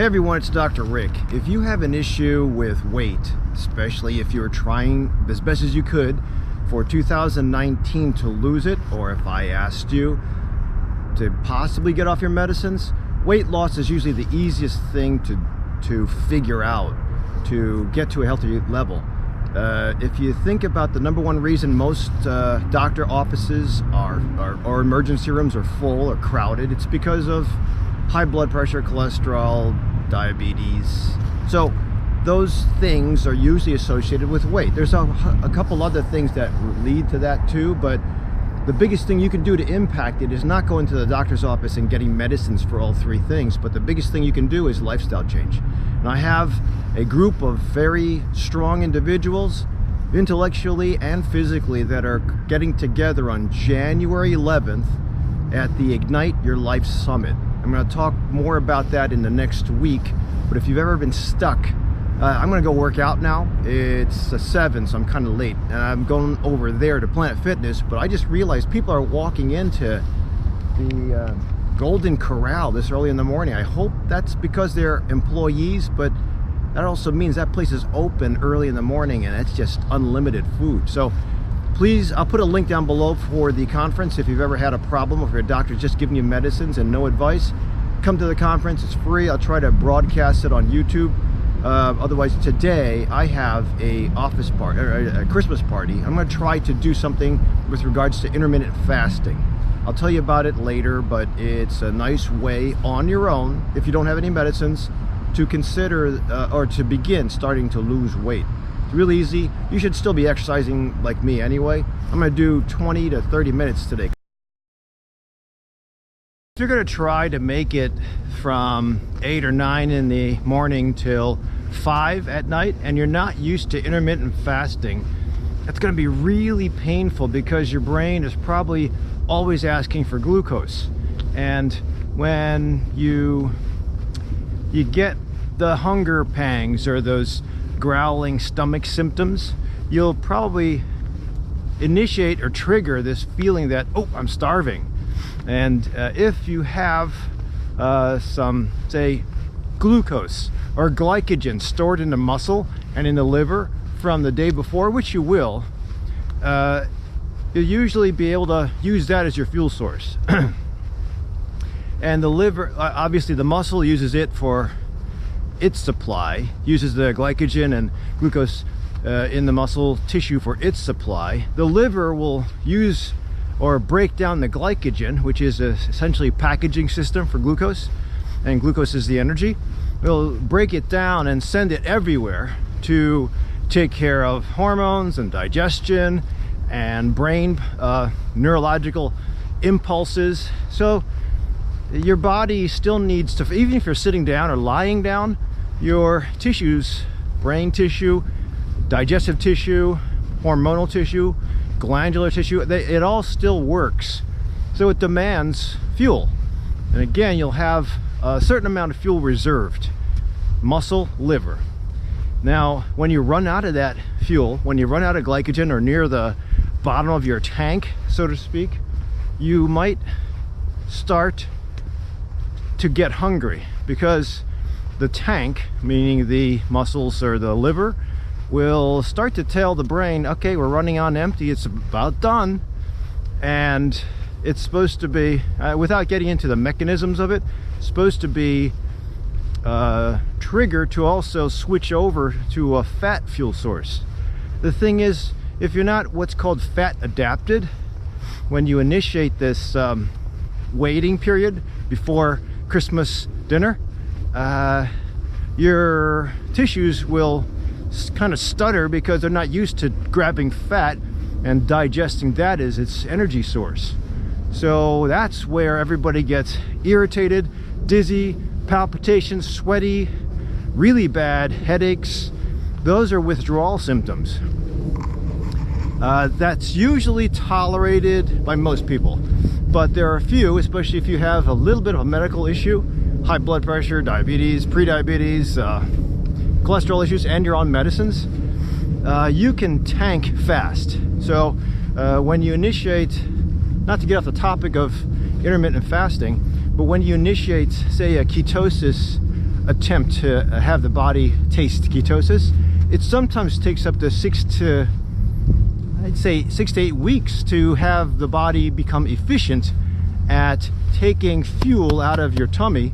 Hey everyone, it's Dr. Rick. If you have an issue with weight, especially if you're trying as best as you could for 2019 to lose it, or if I asked you to possibly get off your medicines, weight loss is usually the easiest thing to figure out, to get to a healthy level. If you think about the number one reason most doctor offices or emergency rooms are full or crowded, it's because of high blood pressure, cholesterol, diabetes. So those things are usually associated with weight. There's a couple other things that lead to that too, but the biggest thing you can do to impact it is not going to the doctor's office and getting medicines for all three things, but the biggest thing you can do is lifestyle change. And I have a group of very strong individuals, intellectually and physically, that are getting together on January 11th at the Ignite Your Life Summit. I'm going to talk more about that in the next week, but if you've ever been stuck, I'm going to go work out now. It's 7, so I'm kind of late, and I'm going over there to Planet Fitness, but I just realized people are walking into the Golden Corral this early in the morning. I hope that's because they're employees, but that also means that place is open early in the morning and it's just unlimited food. So please, I'll put a link down below for the conference. If you've ever had a problem, if your doctor's just giving you medicines and no advice, come to the conference. It's free. I'll try to broadcast it on YouTube. Otherwise, today I have a office party, or a Christmas party. I'm going to try to do something with regards to intermittent fasting. I'll tell you about it later, but it's a nice way on your own, if you don't have any medicines, to consider or to begin starting to lose weight. It's really easy. You should still be exercising like me anyway. I'm going to do 20 to 30 minutes today. If you're going to try to make it from 8 or 9 in the morning till 5 at night, and you're not used to intermittent fasting, it's going to be really painful because your brain is probably always asking for glucose. And when you get the hunger pangs or those growling stomach symptoms, you'll probably initiate or trigger this feeling that, oh, I'm starving. And if you have some, say, glucose or glycogen stored in the muscle and in the liver from the day before, which you will, you'll usually be able to use that as your fuel source. And the liver, obviously the muscle uses it for its supply, uses the glycogen and glucose in the muscle tissue for its supply. The liver will use or break down the glycogen, which is essentially a packaging system for glucose, and glucose is the energy. It'll break it down and send it everywhere to take care of hormones and digestion and brain neurological impulses. So your body still needs to, even if you're sitting down or lying down, your tissues, brain tissue, digestive tissue, hormonal tissue, glandular tissue, it all still works. So it demands fuel. And again, you'll have a certain amount of fuel reserved. Muscle, liver. Now, when you run out of that fuel, when you run out of glycogen or near the bottom of your tank, so to speak, you might start to get hungry, because the tank, meaning the muscles or the liver, will start to tell the brain, okay, we're running on empty, it's about done. And it's supposed to be, without getting into the mechanisms of it, supposed to be triggered to also switch over to a fat fuel source. The thing is, if you're not what's called fat adapted, when you initiate this waiting period before Christmas dinner, your tissues will kind of stutter because they're not used to grabbing fat and digesting that as its energy source. So that's where everybody gets irritated, dizzy, palpitations, sweaty, really bad headaches. Those are withdrawal symptoms. That's usually tolerated by most people, but there are a few, especially if you have a little bit of a medical issue, high blood pressure, diabetes, pre-diabetes, cholesterol issues, and you're on medicines, you can tank fast. So when you initiate, not to get off the topic of intermittent fasting, but when you initiate, say, a ketosis attempt to have the body taste ketosis, it sometimes takes up to I'd say 6 to 8 weeks to have the body become efficient at taking fuel out of your tummy.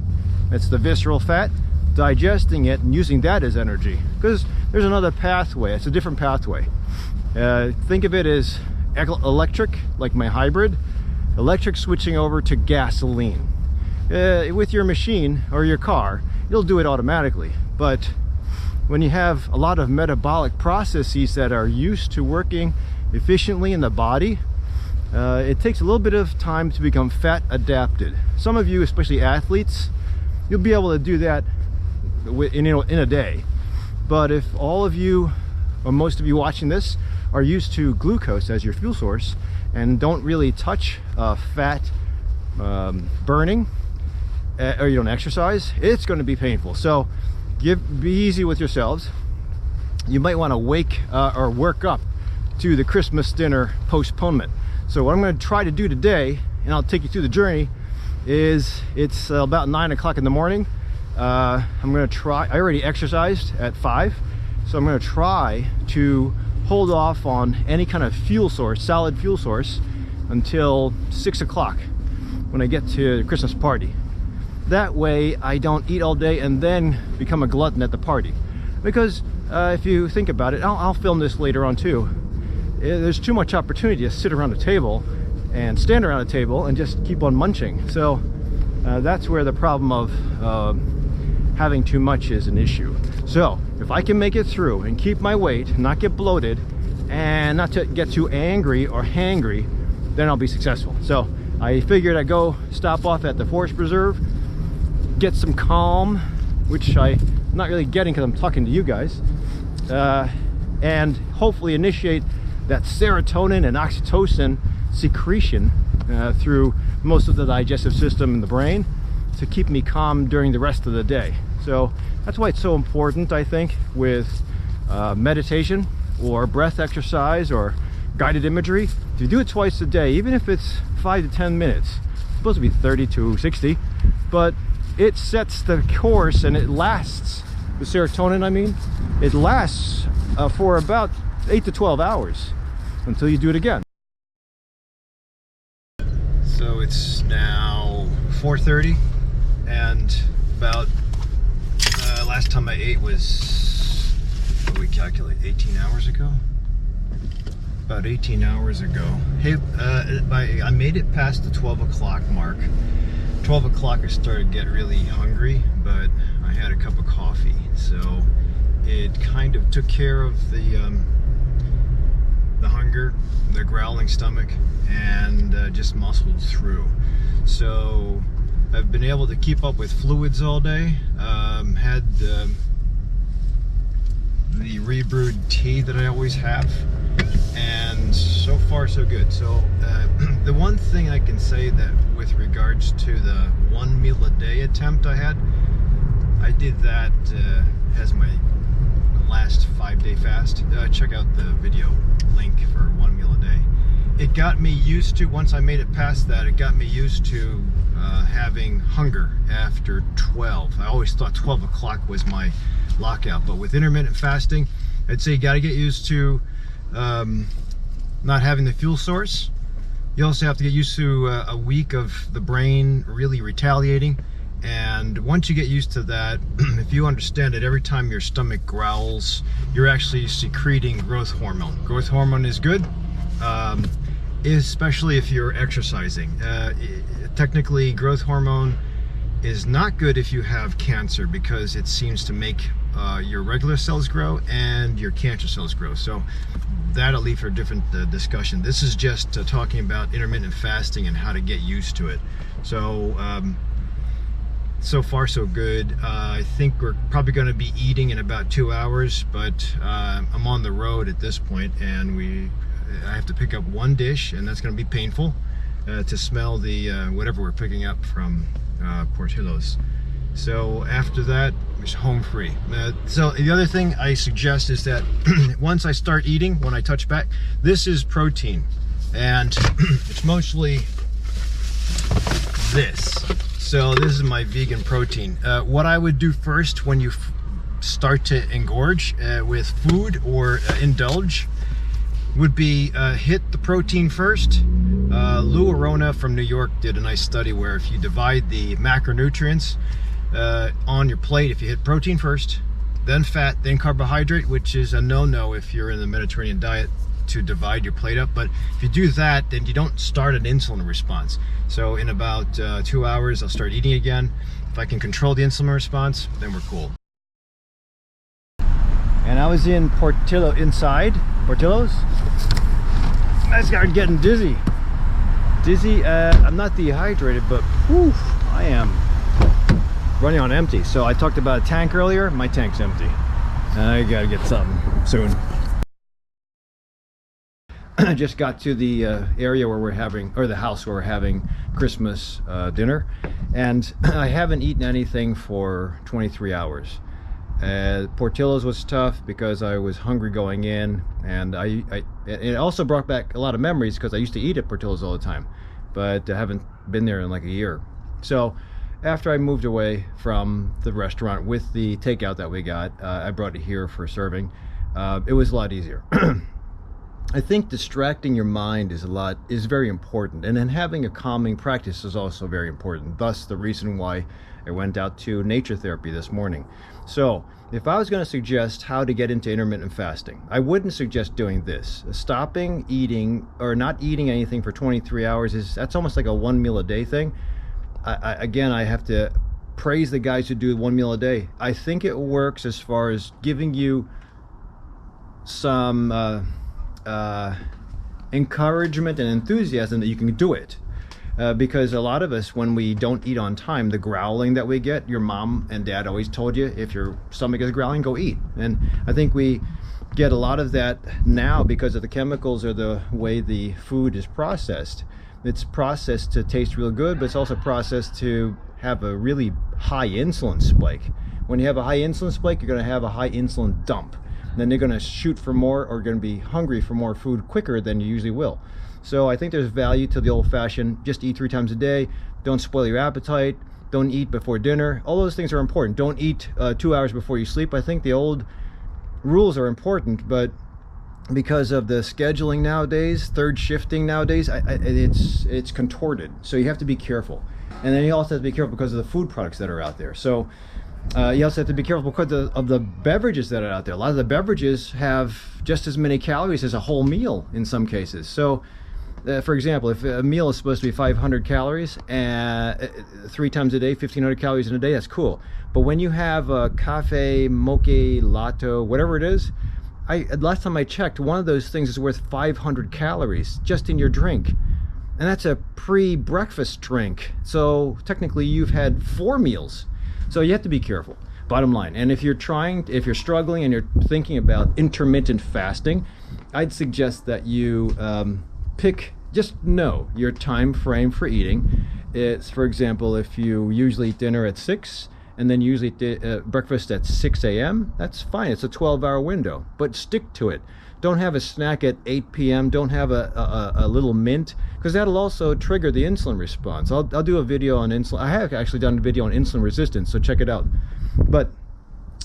That's the visceral fat, digesting it and using that as energy. Because there's another pathway. It's a different pathway. Think of it as electric, like my hybrid. Electric switching over to gasoline. With your machine or your car, it'll do it automatically. But when you have a lot of metabolic processes that are used to working efficiently in the body, it takes a little bit of time to become fat adapted. Some of you, especially athletes, you'll be able to do that in a day. But if all of you, or most of you watching this, are used to glucose as your fuel source and don't really touch fat burning, or you don't exercise, it's going to be painful. So be easy with yourselves. You might want to wake or work up to the Christmas dinner postponement. So what I'm going to try to do today, and I'll take you through the journey, is it's about 9 o'clock in the morning. I'm going to try, I already exercised at 5, so I'm going to try to hold off on any kind of fuel source, solid fuel source, until 6 o'clock when I get to the Christmas party. That way I don't eat all day and then become a glutton at the party. Because if you think about it, I'll film this later on too. There's too much opportunity to sit around a table and stand around a table and just keep on munching. So that's where the problem of having too much is an issue. So if I can make it through and keep my weight, not get bloated, and not to get too angry or hangry, then I'll be successful. So I figured I'd go stop off at the Forest Preserve, get some calm, which I'm not really getting because I'm talking to you guys, and hopefully initiate that serotonin and oxytocin secretion through most of the digestive system in the brain to keep me calm during the rest of the day. So that's why it's so important, I think, with meditation or breath exercise or guided imagery. If you do it twice a day, even if it's 5 to 10 minutes, it's supposed to be 30 to 60, but it sets the course and it lasts, the serotonin I mean, it lasts for about 8 to 12 hours until you do it again. So it's now 4:30 and about last time I ate was, what do we calculate, 18 hours ago? About 18 hours ago. Hey, I made it past the 12 o'clock mark. 12 o'clock I started to get really hungry, but I had a cup of coffee, so it kind of took care of the hunger, the growling stomach, and just muscled through. So I've been able to keep up with fluids all day. Had the rebrewed tea that I always have, and so far so good. So the one thing I can say that with regards to the 1 meal a day attempt I did that as my last 5-day fast. Check out the video link for 1 meal a day. It got me used to, once I made it past that, it got me used to having hunger after 12. I always thought 12 o'clock was my lockout, but with intermittent fasting, I'd say you got to get used to not having the fuel source. You also have to get used to a week of the brain really retaliating, and once you get used to that, if you understand that every time your stomach growls, you're actually secreting growth hormone. Growth hormone is good, especially if you're exercising. Technically, growth hormone is not good if you have cancer, because it seems to make your regular cells grow and your cancer cells grow. So that'll leave for a different discussion. This is just talking about intermittent fasting and how to get used to it. So so far so good. I think we're probably going to be eating in about 2 hours, but I'm on the road at this point, and I have to pick up one dish, and that's going to be painful to smell the whatever we're picking up from Portillo's. So after that, it's home free. So the other thing I suggest is that once I start eating, when I touch back, this is protein, and it's mostly this. So this is my vegan protein. What I would do first when you start to engorge with food or indulge would be hit the protein first. Lou Arona from New York did a nice study where if you divide the macronutrients on your plate, if you hit protein first, then fat, then carbohydrate, which is a no-no if you're in the Mediterranean diet, to divide your plate up. But if you do that, then you don't start an insulin response. So in about 2 hours, I'll start eating again. If I can control the insulin response, then we're cool. And I was in Portillo's. I started getting dizzy. I'm not dehydrated, but whew, I am running on empty. So I talked about a tank earlier. My tank's empty. I gotta get something soon. I just got to the area where we're having, or the house where we're having Christmas dinner, and I haven't eaten anything for 23 hours. Portillo's was tough because I was hungry going in, and it also brought back a lot of memories because I used to eat at Portillo's all the time, but I haven't been there in like a year. So after I moved away from the restaurant with the takeout that we got, I brought it here for serving. It was a lot easier. I think distracting your mind is very important, and then having a calming practice is also very important. Thus the reason why I went out to nature therapy this morning. So if I was going to suggest how to get into intermittent fasting, I wouldn't suggest doing this. Stopping eating or not eating anything for 23 hours that's almost like a 1 meal a day thing. Again, I have to praise the guys who do 1 meal a day. I think it works as far as giving you some encouragement and enthusiasm that you can do it, because a lot of us, when we don't eat on time, the growling that we get, your mom and dad always told you, if your stomach is growling, go eat. And I think we get a lot of that now because of the chemicals or the way the food is processed. It's processed to taste real good, but it's also processed to have a really high insulin spike. When you have a high insulin spike, you're going to have a high insulin dump. Then they're going to shoot for more, or going to be hungry for more food quicker than you usually will. So I think there's value to the old-fashioned, just eat 3 times a day, don't spoil your appetite, don't eat before dinner. All those things are important. Don't eat 2 hours before you sleep. I think the old rules are important, but because of the scheduling nowadays, third shifting nowadays, it's contorted. So you have to be careful. And then you also have to be careful because of the food products that are out there. So you also have to be careful because of the beverages that are out there. A lot of the beverages have just as many calories as a whole meal in some cases. So for example, if a meal is supposed to be 500 calories and 3 times a day, 1500 calories in a day, that's cool. But when you have a cafe, mocha, latte, whatever it is, last time I checked, one of those things is worth 500 calories just in your drink. And that's a pre-breakfast drink. So technically you've had 4 meals. So you have to be careful, bottom line. And if you're struggling and you're thinking about intermittent fasting, I'd suggest that you just know your time frame for eating. It's, for example, if you usually eat dinner at 6 and then usually breakfast at 6 a.m., that's fine. It's a 12-hour window, but stick to it. Don't have a snack at 8 p.m. Don't have a little mint, because that'll also trigger the insulin response. I'll do a video on insulin. I have actually done a video on insulin resistance, so check it out. But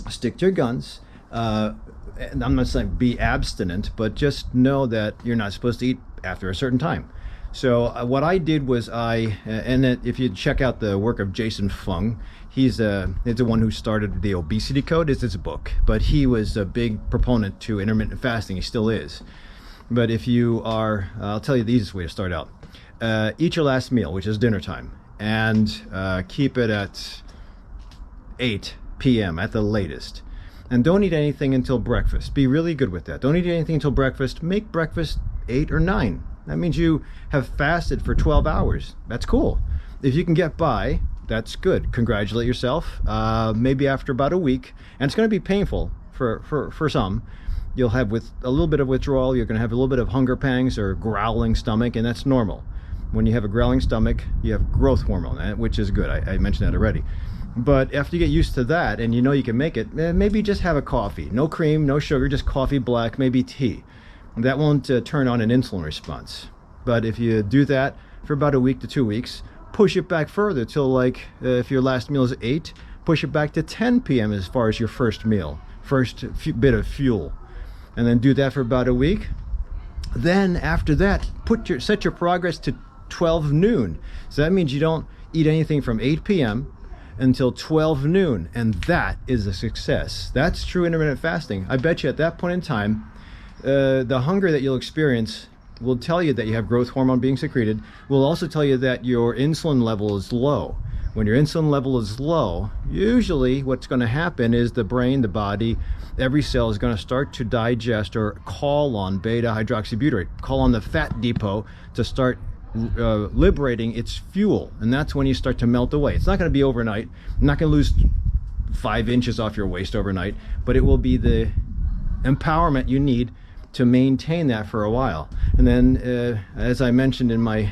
stick to your guns. And I'm not saying be abstinent, but just know that you're not supposed to eat after a certain time. So what I did was if you check out the work of Jason Fung, he's the one who started the Obesity Code. It's his book, but he was a big proponent to intermittent fasting. He still is. But if you are, I'll tell you the easiest way to start out. Eat your last meal, which is dinner time, and keep it at 8 p.m. at the latest. And don't eat anything until breakfast. Be really good with that. Don't eat anything until breakfast. Make breakfast 8 or 9. That means you have fasted for 12 hours. That's cool. If you can get by, that's good. Congratulate yourself. Maybe after about a week, and it's going to be painful for some. You'll have a little bit of withdrawal. You're going to have a little bit of hunger pangs or growling stomach, and that's normal. When you have a growling stomach, you have growth hormone, which is good. I mentioned that already. But after you get used to that and you know you can make it, maybe just have a coffee. No cream, no sugar, just coffee black, maybe tea. That won't turn on an insulin response. But if you do that for about a week to 2 weeks, push it back further till like if your last meal is 8, push it back to 10 p.m. as far as your first meal, first bit of fuel, and then do that for about a week. Then after that, set your progress to 12 noon. So that means you don't eat anything from 8 p.m. until 12 noon, and that is a success. That's true intermittent fasting. I bet you at that point in time, the hunger that you'll experience will tell you that you have growth hormone being secreted, will also tell you that your insulin level is low. When your insulin level is low, usually what's going to happen is the brain, the body, every cell is going to start to digest or call on beta hydroxybutyrate, call on the fat depot to start liberating its fuel, and that's when you start to melt away. It's not going to be overnight. You're not going to lose 5 inches off your waist overnight, but it will be the empowerment you need to maintain that for a while. And then as I mentioned in my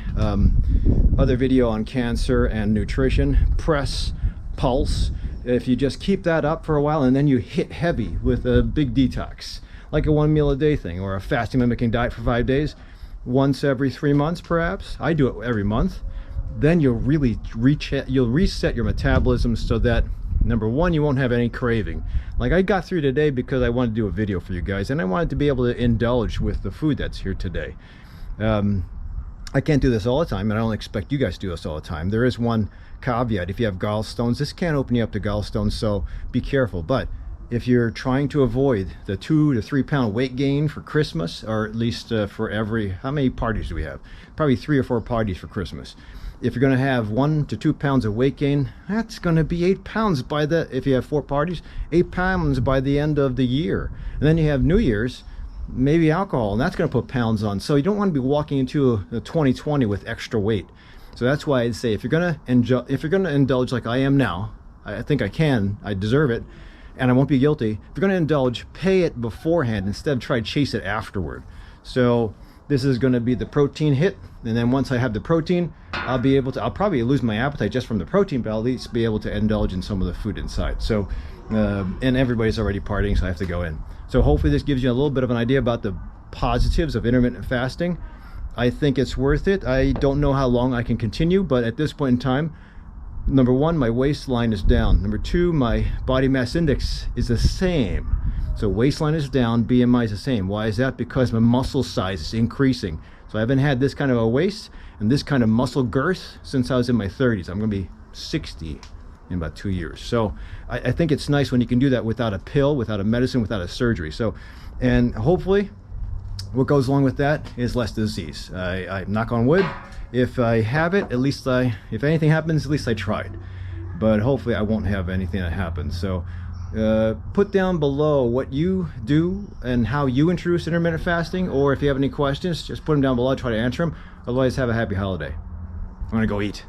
other video on cancer and nutrition, press, pulse, if you just keep that up for a while and then you hit heavy with a big detox, like a 1 meal a day thing or a fasting mimicking diet for 5 days, once every 3 months perhaps. I do it every month. Then you'll really reset your metabolism so that, number one, you won't have any craving. Like I got through today because I wanted to do a video for you guys, and I wanted to be able to indulge with the food that's here today. I can't do this all the time, and I don't expect you guys to do this all the time. There is one caveat. If you have gallstones, this can open you up to gallstones, so be careful. But if you're trying to avoid the 2 to 3 pound weight gain for Christmas, or at least for every, how many parties do we have? Probably 3 or 4 parties for Christmas. If you're going to have 1 to 2 pounds of weight gain, that's going to be 8 pounds by the, if you have 4 parties, 8 pounds by the end of the year. And then you have New Year's, maybe alcohol, and that's going to put pounds on. So you don't want to be walking into a 2020 with extra weight. So that's why I'd say if you're going to indulge like I am now, I think I can, I deserve it, and I won't be guilty. If you're going to indulge, pay it beforehand instead of try to chase it afterward. So this is going to be the protein hit, and then once I have the protein, I'll probably lose my appetite just from the protein, but I'll at least be able to indulge in some of the food inside. So and everybody's already partying, so I have to go in. So hopefully this gives you a little bit of an idea about the positives of intermittent fasting. I think it's worth it. I don't know how long I can continue, but at this point in time, number one, my waistline is down. Number two, my body mass index is the same. So waistline is down, BMI is the same. Why is that? Because my muscle size is increasing. So I haven't had this kind of a waist and this kind of muscle girth since I was in my 30s. I'm going to be 60 in about 2 years. So I think it's nice when you can do that without a pill, without a medicine, without a surgery. So, and hopefully what goes along with that is less disease. I knock on wood. If I have it, at least if anything happens, at least I tried. But hopefully I won't have anything that happens. So put down below what you do and how you introduce intermittent fasting, or if you have any questions, just put them down below. I'll try to answer them. Otherwise, have a happy holiday. I'm gonna go eat.